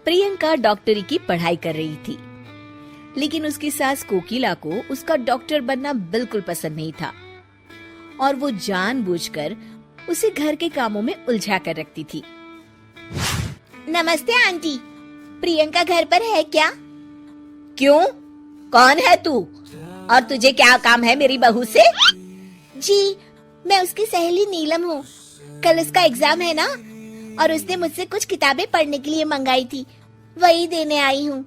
प्रियंका डॉक्टरी की पढ़ाई कर रही थी, लेकिन उसकी सास कोकिला को उसका डॉक्टर बनना बिल्कुल पसंद नहीं था और वो जानबूझकर उसे घर के कामों में उलझा कर रखती थी। नमस्ते आंटी, प्रियंका घर पर है क्या? क्यों, कौन है तू और तुझे क्या काम है मेरी बहू से? जी, मैं उसकी सहेली नीलम हूँ। कल उसका एग्जाम है ना, और उसने मुझसे कुछ किताबें पढ़ने के लिए मंगाई थी, वही देने आई हूँ।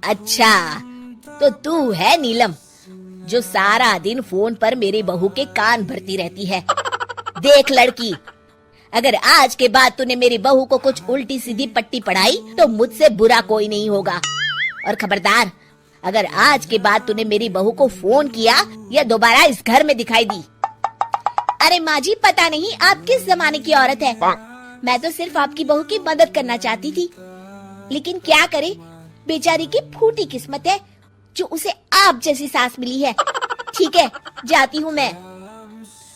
अच्छा, तो तू है नीलम जो सारा दिन फोन पर मेरी बहू के कान भरती रहती है। देख लड़की, अगर आज के बाद तूने मेरी बहू को कुछ उल्टी सीधी पट्टी पढ़ाई तो मुझसे बुरा कोई नहीं होगा। और खबरदार, अगर आज के बाद तूने मेरी बहू को फोन किया या दोबारा इस घर में दिखाई दी। अरे माँ जी, पता नहीं आप किस जमाने की औरत है। मैं तो सिर्फ आपकी बहू की मदद करना चाहती थी, लेकिन क्या करे, बेचारी की फूटी किस्मत है जो उसे आप जैसी सास मिली है। ठीक है, जाती हूँ मैं।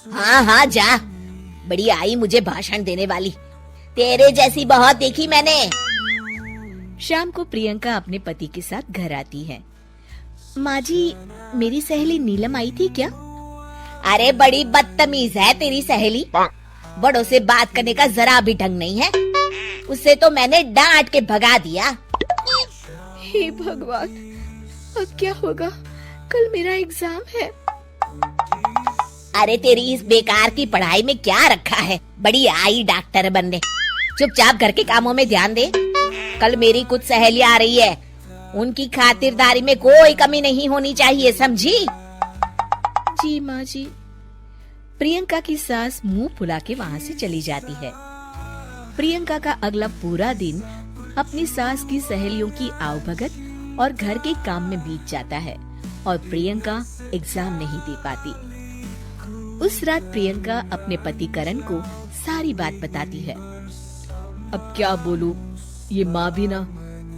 हाँ हाँ जा, बड़ी आई मुझे भाषण देने वाली, तेरे जैसी बहुत देखी मैंने। शाम को प्रियंका अपने पति के साथ घर आती है। माँ जी, मेरी सहेली नीलम आई थी क्या? अरे बड़ी बदतमीज है तेरी सहेली, बड़ों से बात करने का जरा भी ढंग नहीं है। उसे तो मैंने डांट के भगा दिया। हे भगवान, अब क्या होगा? कल मेरा एग्जाम है। अरे तेरी इस बेकार की पढ़ाई में क्या रखा है? बड़ी आई डॉक्टर बनने। चुपचाप घर के कामों में ध्यान दे। कल मेरी कुछ सहेली आ रही है, उनकी खातिरदारी में कोई कमी नहीं होनी चाहिए, समझी? जी माँ जी। प्रियंका की सास मुंह फुला के वहाँ से चली जाती है। प्रियंका का अगला पूरा दिन अपनी सास की सहेलियों की आवभगत और घर के काम में बीत जाता है और प्रियंका एग्जाम नहीं दे पाती। उस रात प्रियंका अपने पति करण को सारी बात बताती है। अब क्या बोलूं, ये माँ भी ना।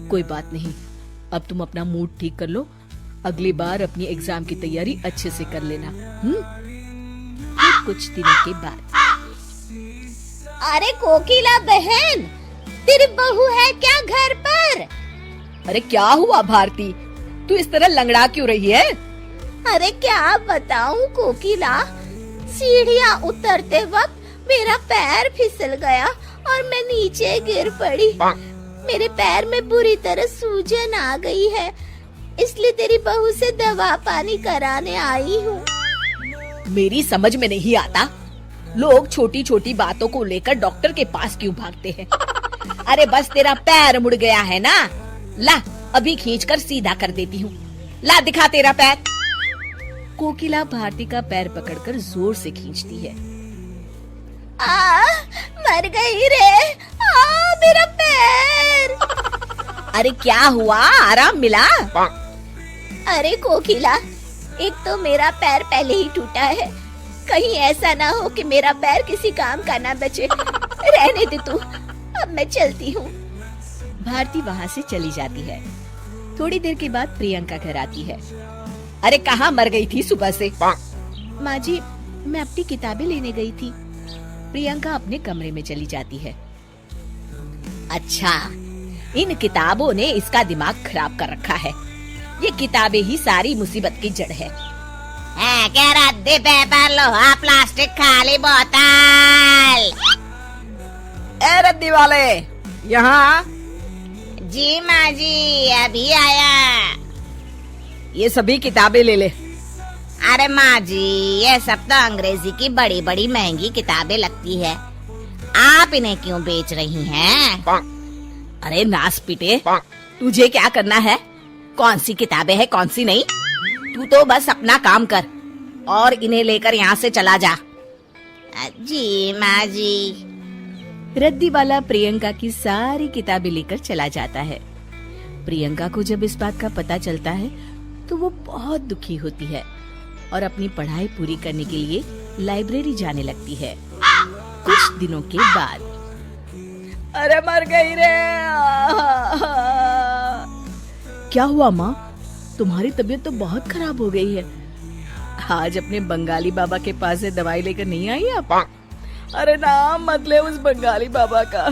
कोई बात नहीं, अब तुम अपना मूड ठीक कर लो, अगली बार अपनी एग्जाम की तैयारी अच्छे से कर लेना। फिर कुछ दिनों के बाद, अरे कोकिला बहन, तेरी बहू है क्या घर पर? अरे क्या हुआ भारती, तू इस तरह लंगड़ा क्यों रही है? अरे क्या बताऊं कोकिला, सीढ़ियाँ उतरते वक्त मेरा पैर फिसल गया और मैं नीचे गिर पड़ी। मेरे पैर में बुरी तरह सूजन आ गई है, इसलिए तेरी बहू से दवा पानी कराने आई हूँ। मेरी समझ में नहीं आता, लोग छोटी छोटी बातों को लेकर डॉक्टर के पास क्यों भागते हैं? अरे बस तेरा पैर मुड़ गया है ना, ला अभी खींचकर सीधा कर देती हूँ। ला दिखा तेरा पैर। कोकिला भारती का पैर पकड़कर जोर से खींचती है। मर गई रे, मेरा पैर। अरे क्या हुआ, आराम मिला? अरे कोकिला, एक तो मेरा पैर पहले ही टूटा है, कहीं ऐसा ना हो कि मेरा पैर किसी काम का ना बचे। रहने दे तू, अब मैं चलती हूँ। भारती वहाँ से चली जाती है। थोड़ी देर के बाद प्रियंका घर आती है। अरे कहाँ मर गई थी सुबह से? माँ जी, मैं अपनी किताबें लेने गई थी। प्रियंका अपने कमरे में चली जाती है। अच्छा, इन किताबों ने इसका दिमाग खराब कर रखा है। ये किताबें ही सारी मुसीबत की जड़ है। क्या रद्दी पेपर, लोहा, प्लास्टिक, खाली बोतल। ए रद्दी वाले, यहाँ। जी माँ जी, अभी आया। ये सभी किताबें ले ले। अरे माँ जी, ये सब तो अंग्रेजी की बड़ी बड़ी महंगी किताबें लगती है, आप इन्हें क्यों बेच रही हैं? अरे नास पिटे, तुझे क्या करना है? कौन सी किताबें हैं कौन सी नहीं? तू तो बस अपना काम कर और इन्हें लेकर यहाँ से चला जा। जी माँ जी। रद्दी वाला प्रियंका की सारी किताबें लेकर चला जाता है। प्रियंका को जब इस बात का पता चलता है तो वो बहुत दुखी होती है और अपनी पढ़ाई पूरी करने के लिए लाइब्रेरी जाने लगती है। कुछ दिनों के बाद, अरे मर गई रे। क्या हुआ माँ, तुम्हारी तबीयत तो बहुत खराब हो गई है। आज अपने बंगाली बाबा के पास से दवाई लेकर नहीं आई आप? अरे नाम मत ले उस बंगाली बाबा का,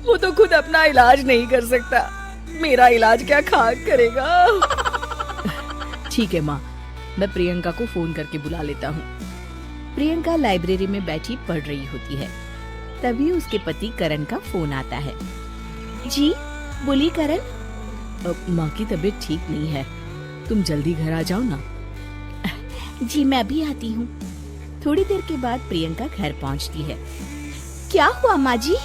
वो तो खुद अपना इलाज नहीं कर सकता, मेरा इलाज क्या खाक करेगा। ठीक है माँ, मैं प्रियंका को फोन करके बुला लेता हूँ। प्रियंका लाइब्रेरी में बैठी पढ़ रही होती है। तभी उसके पति करण का फोन आता है। जी बोलिए करण। माँ की तबीयत ठीक नहीं है, तुम जल्दी घर आ जाओ ना। जी मैं अभी आती हूँ। थोड़ी देर के बाद प्रियंका घर पहुँचती है। क्या हुआ माँ जी?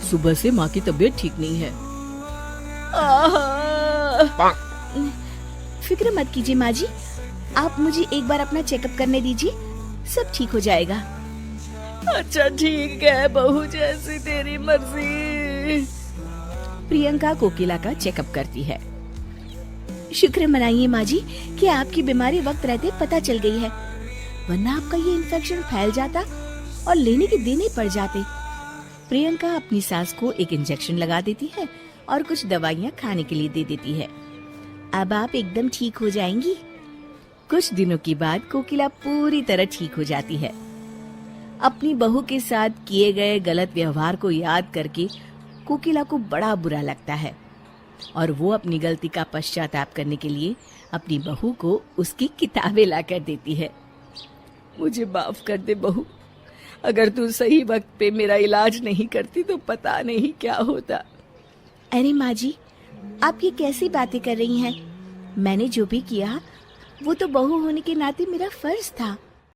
सुबह से माँ की तबीयत ठीक नहीं है। फिक्र मत कीजिए माँ जी, आप मुझे एक बार अपना चेकअप करने दीजिए, सब ठीक हो जाएगा। अच्छा ठीक है बहू, जैसी तेरी मर्जी। प्रियंका कोकिला का चेकअप करती है। शुक्र मनाइए माँ जी कि आपकी बीमारी वक्त रहते पता चल गई है, वरना आपका ये इन्फेक्शन फैल जाता और लेने के देने पड़ जाते। प्रियंका अपनी सास को एक इंजेक्शन लगा देती है और कुछ दवाइयाँ खाने के लिए दे देती है। अब आप एकदम ठीक हो जाएंगी। कुछ दिनों के बाद कोकिला पूरी तरह ठीक हो जाती है। अपनी बहू के साथ किए गए गलत व्यवहार को याद करके कोकिला को बड़ा बुरा लगता है और वो अपनी गलती का पश्चाताप करने के लिए अपनी बहू को उसकी किताबें लाकर देती है। मुझे माफ कर दे बहू, अगर तू सही वक्त पे मेरा इलाज नहीं करती तो पता नहीं क्या होता। अरे माँ जी, आप ये कैसी बातें कर रही हैं? मैंने जो भी किया वो तो बहू होने के नाते मेरा फर्ज था।